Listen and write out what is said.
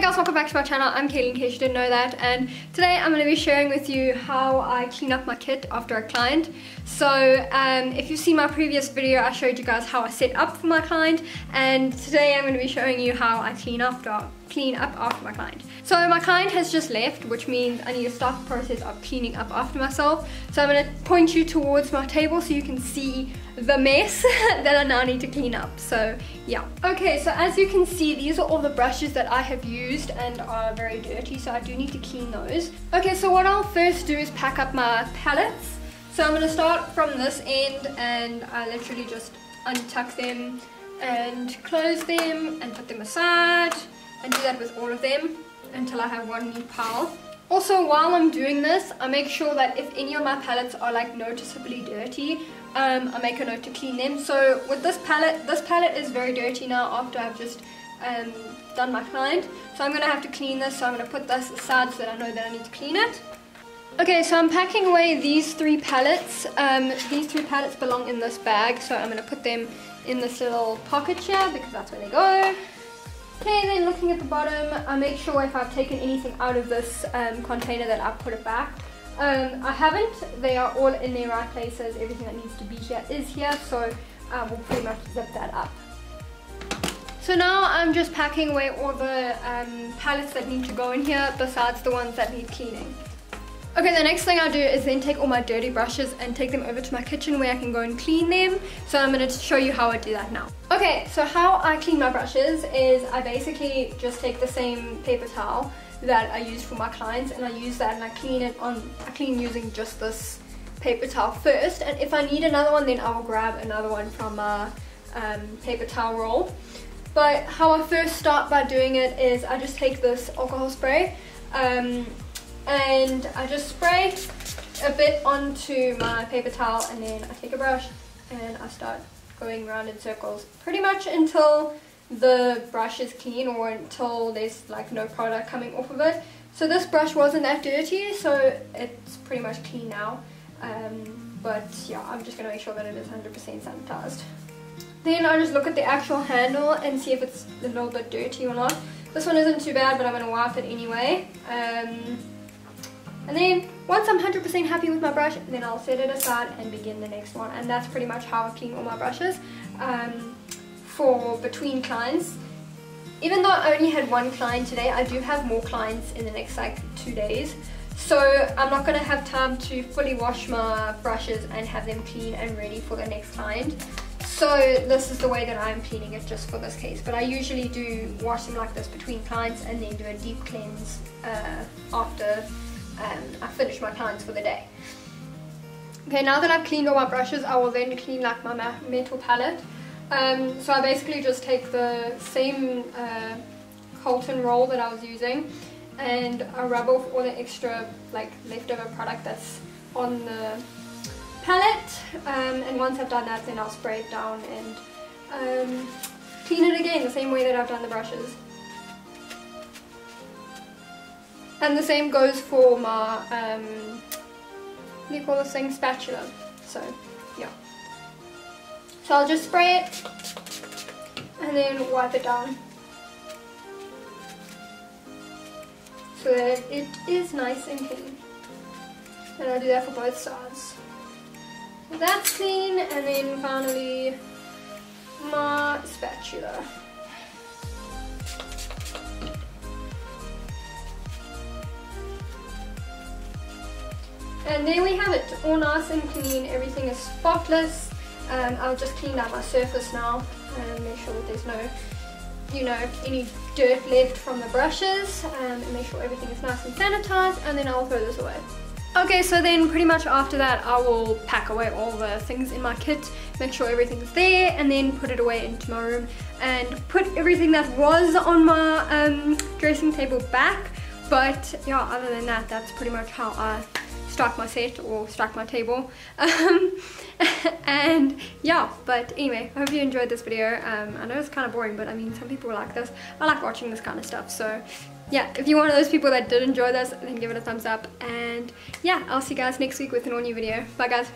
guys, welcome back to my channel. I'm Kayleigh, in case you didn't know that, and today I'm going to be sharing with you how I clean up my kit after a client. So if you've seen my previous video, I showed you guys how I set up for my client, and today I'm going to be showing you how I clean up after my client. So my client has just left, which means I need to start the process of cleaning up after myself. So I'm going to point you towards my table so you can see the mess that I now need to clean up. So yeah. Okay, so as you can see, these are all the brushes that I have used and are very dirty, so I do need to clean those. Okay, so what I'll first do is pack up my pallets. So I'm going to start from this end, and I literally just untuck them and close them and put them aside, and do that with all of them until I have one neat pile. Also, while I'm doing this, I make sure that if any of my pallets are like noticeably dirty, I make a note to clean them. So with this palette is very dirty now after I've just done my client. So I'm going to have to clean this, so I'm going to put this aside so that I know that I need to clean it. Okay, so I'm packing away these three pallets. These three pallets belong in this bag, so I'm going to put them in this little pocket here because that's where they go. Okay, then looking at the bottom, I make sure if I've taken anything out of this container that I put it back. I haven't. They are all in their right places. Everything that needs to be here is here, so I will pretty much zip that up. So now I'm just packing away all the pallets that need to go in here, besides the ones that need cleaning. Okay, the next thing I do is then take all my dirty brushes and take them over to my kitchen where I can go and clean them. So I'm going to show you how I do that now. Okay, so how I clean my brushes is I basically just take the same paper towel that I used for my clients, and I use that and I clean using just this paper towel first, and if I need another one then I will grab another one from my paper towel roll. But how I first start by doing it is I just take this alcohol spray and I just spray a bit onto my paper towel, and then I take a brush and I start going around in circles pretty much until the brush is clean, or until there's like no product coming off of it. So this brush wasn't that dirty, so it's pretty much clean now. But yeah, I'm just going to make sure that it is 100% sanitized. Then I just look at the actual handle and see if it's a little bit dirty or not. This one isn't too bad, but I'm going to wipe it anyway. And then once I'm 100% happy with my brush, then I'll set it aside and begin the next one. And that's pretty much how I clean all my brushes for between clients. Even though I only had one client today, I do have more clients in the next like 2 days. So I'm not going to have time to fully wash my brushes and have them clean and ready for the next client. So this is the way that I'm cleaning it just for this case. But I usually do wash them like this between clients and then do a deep cleanse after I finish my clients for the day. Okay, now that I've cleaned all my brushes, I will then clean like my metal palette. So I basically just take the same cotton roll that I was using, and I rub off all the extra like leftover product that's on the palette, and once I've done that, then I'll spray it down and clean it again the same way that I've done the brushes. And the same goes for my, what do you call this thing, spatula. So, yeah. So I'll just spray it and then wipe it down so that it is nice and clean. And I'll do that for both sides. So that's clean, and then finally my spatula. And there we have it, all nice and clean, everything is spotless. I'll just clean out my surface now and make sure that there's no, any dirt left from the brushes, and make sure everything is nice and sanitized, and then I'll throw this away. Okay, so then pretty much after that I will pack away all the things in my kit, make sure everything's there, and then put it away into my room and put everything that was on my dressing table back. But yeah, other than that, that's pretty much how I start my set or start my table. And yeah, but anyway, I hope you enjoyed this video. I know it's kind of boring, but I mean, some people like this. I like watching this kind of stuff, so yeah, if you're one of those people that did enjoy this, then give it a thumbs up, and yeah, I'll see you guys next week with an all new video. Bye guys.